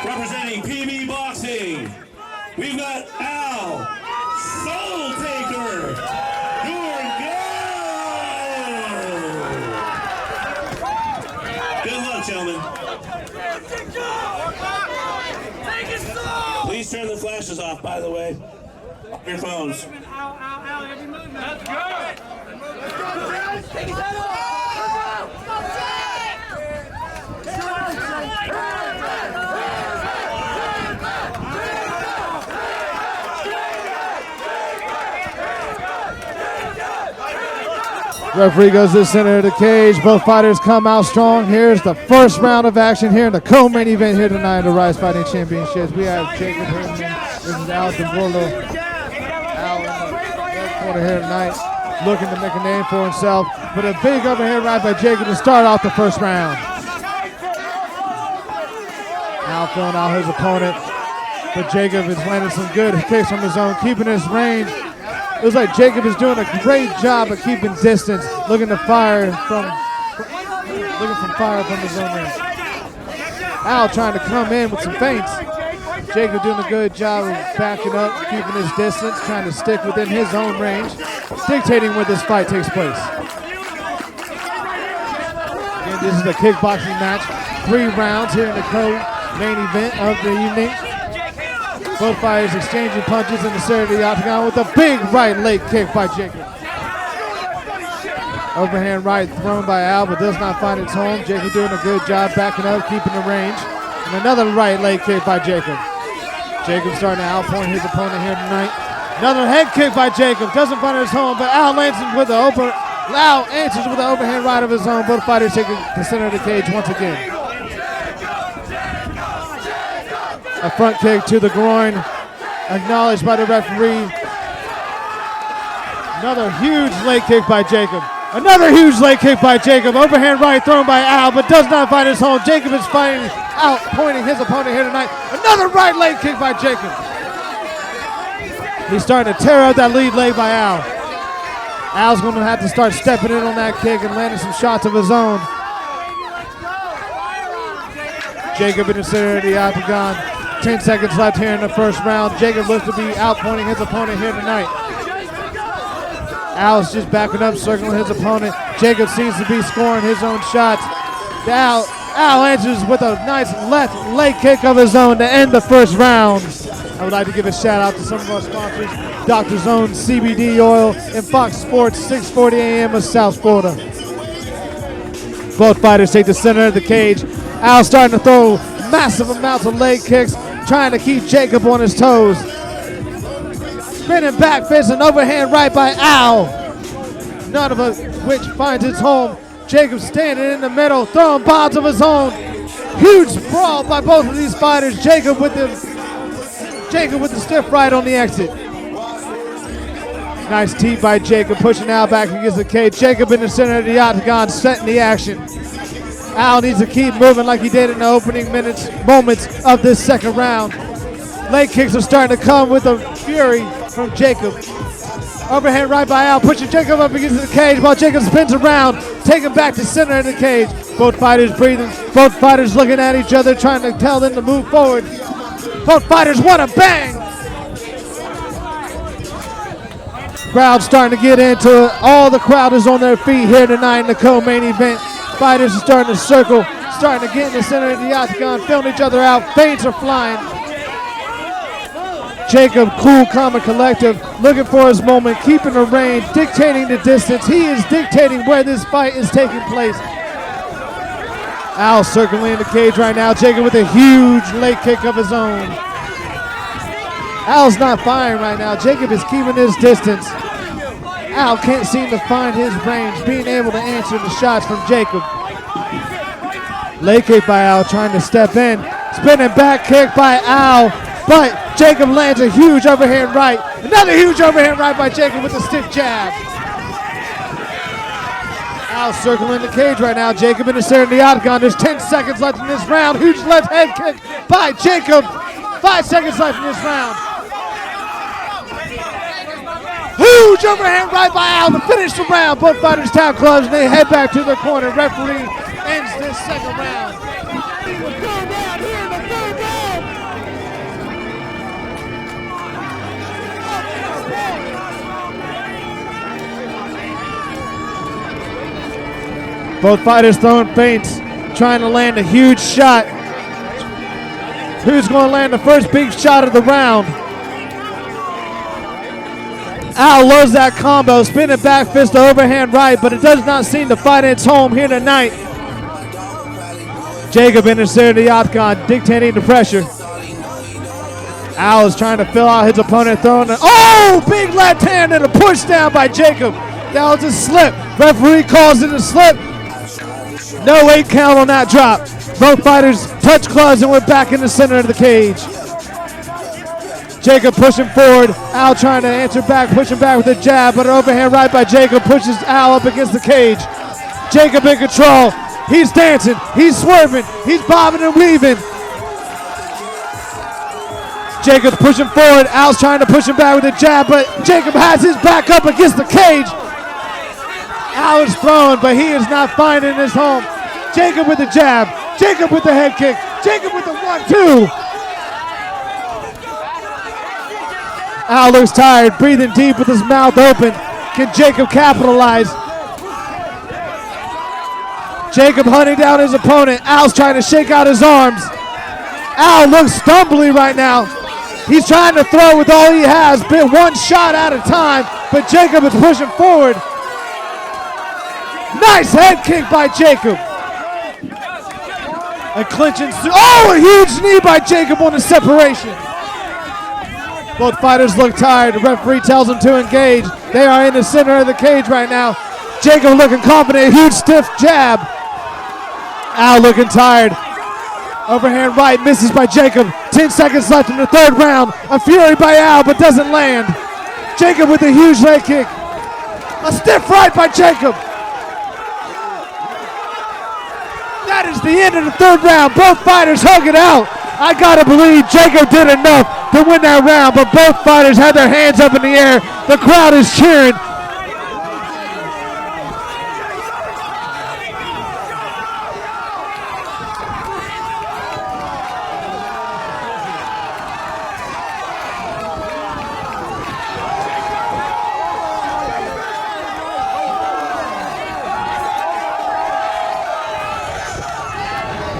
Representing PB Boxing, we've got Al Soul Taker Durgolo. Good luck, gentlemen. Please turn the flashes off, by the way. Your phones. That's good. Referee goes to the center of the cage. Both fighters come out strong. Here's the first round of action here in the co-main event here tonight in the Rise Fighting Championships. We have Jacob Hindman. This is Al Durgolo. Al in the red corner here tonight, looking to make a name for himself. But a big overhead right by Jacob to start off the first round. Al filling out his opponent, but Jacob is landing some good kicks from his own, keeping his range. It looks like Jacob is doing a great job of keeping distance, looking from fire from his own range. Al trying to come in with some feints. Jacob doing a good job of backing up, keeping his distance, trying to stick within his own range, dictating where this fight takes place. Again, this is a kickboxing match. 3 rounds here in the co-main event of the evening. Both fighters exchanging punches in the center of the octagon with a big right leg kick by Jacob. Overhand right thrown by Al, but does not find its home. Jacob doing a good job backing up, keeping the range. And another right leg kick by Jacob. Jacob starting to outpoint his opponent here tonight. Another head kick by Jacob. Doesn't find his home, but Al answers with the overhand right of his own. Both fighters taking the center of the cage once again. A front kick to the groin, acknowledged by the referee. Another huge leg kick by Jacob. Another huge leg kick by Jacob. Overhand right thrown by Al, but does not find his home. Jacob is fighting out, pointing his opponent here tonight. Another right leg kick by Jacob. He's starting to tear out that lead leg by Al. Al's going to have to start stepping in on that kick and landing some shots of his own. Jacob in the center of the octagon. 10 seconds left here in the first round. Jacob looks to be outpointing his opponent here tonight. Al's just backing up, circling his opponent. Jacob seems to be scoring his own shots. Al answers with a nice left leg kick of his own to end the first round. I would like to give a shout out to some of our sponsors, Dr. Zone CBD Oil and Fox Sports 640 AM of South Florida. Both fighters take the center of the cage. Al starting to throw massive amounts of leg kicks, trying to keep Jacob on his toes. Spinning back fist and overhand right by Al. None of which finds its home. Jacob standing in the middle, throwing bombs of his own. Huge brawl by both of these fighters. Jacob with the stiff right on the exit. Nice teep by Jacob, pushing Al back against the cage. Jacob in the center of the octagon, setting the action. Al needs to keep moving like he did in the opening moments of this second round. Leg kicks are starting to come with a fury from Jacob. Overhand right by Al, pushing Jacob up against the cage while Jacob spins around, taking back to center of the cage. Both fighters breathing, both fighters looking at each other, trying to tell them to move forward. Both fighters want to bang. Crowd starting to get into it. All the crowd is on their feet here tonight in the co-main event. Fighters are starting to circle, starting to get in the center of the octagon, filling each other out. Feints are flying. Jacob, cool, calm, and collective, looking for his moment, keeping the range, dictating the distance. He is dictating where this fight is taking place. Al circling the cage right now. Jacob with a huge leg kick of his own. Al's not firing right now. Jacob is keeping his distance. Al can't seem to find his range, being able to answer the shots from Jacob. Leg kick by Al, trying to step in. Spinning back kick by Al, but Jacob lands a huge overhand right. Another huge overhand right by Jacob with a stiff jab. Al circling the cage right now. Jacob in the center of the octagon. There's 10 seconds left in this round. Huge left head kick by Jacob. 5 seconds left in this round. Huge overhand right by Al to finish the round. Both fighters tap clubs and they head back to their corner. Referee ends this second round. Both fighters throwing feints, trying to land a huge shot. Who's going to land the first big shot of the round? Al loves that combo, spinning back fist to overhand right, but it does not seem to find its home here tonight. Jacob in the center of the octagon, dictating the pressure. Al is trying to fill out his opponent, throwing it. Oh, big left hand and a push down by Jacob. That was a slip. Referee calls it a slip. No 8 count on that drop. Both fighters touched gloves and went back in the center of the cage. Jacob pushing forward. Al trying to answer back, pushing back with a jab, but an overhand right by Jacob pushes Al up against the cage. Jacob in control. He's dancing. He's swerving. He's bobbing and weaving. Jacob pushing forward. Al's trying to push him back with a jab, but Jacob has his back up against the cage. Al is throwing, but he is not finding his home. Jacob with the jab. Jacob with the head kick. Jacob with the 1-2. Al looks tired, breathing deep with his mouth open. Can Jacob capitalize? Jacob hunting down his opponent. Al's trying to shake out his arms. Al looks stumbly right now. He's trying to throw with all he has, been one shot at a time, but Jacob is pushing forward. Nice head kick by Jacob. A clinching, oh, a huge knee by Jacob on the separation. Both fighters look tired. The referee tells them to engage. They are in the center of the cage right now. Jacob looking confident, huge stiff jab. Al looking tired. Overhand right misses by Jacob. 10 seconds left in the third round. A fury by Al, but doesn't land. Jacob with a huge leg kick. A stiff right by Jacob. That is the end of the third round. Both fighters hug it out. I gotta believe Jacob did enough to win that round, but both fighters had their hands up in the air. The crowd is cheering.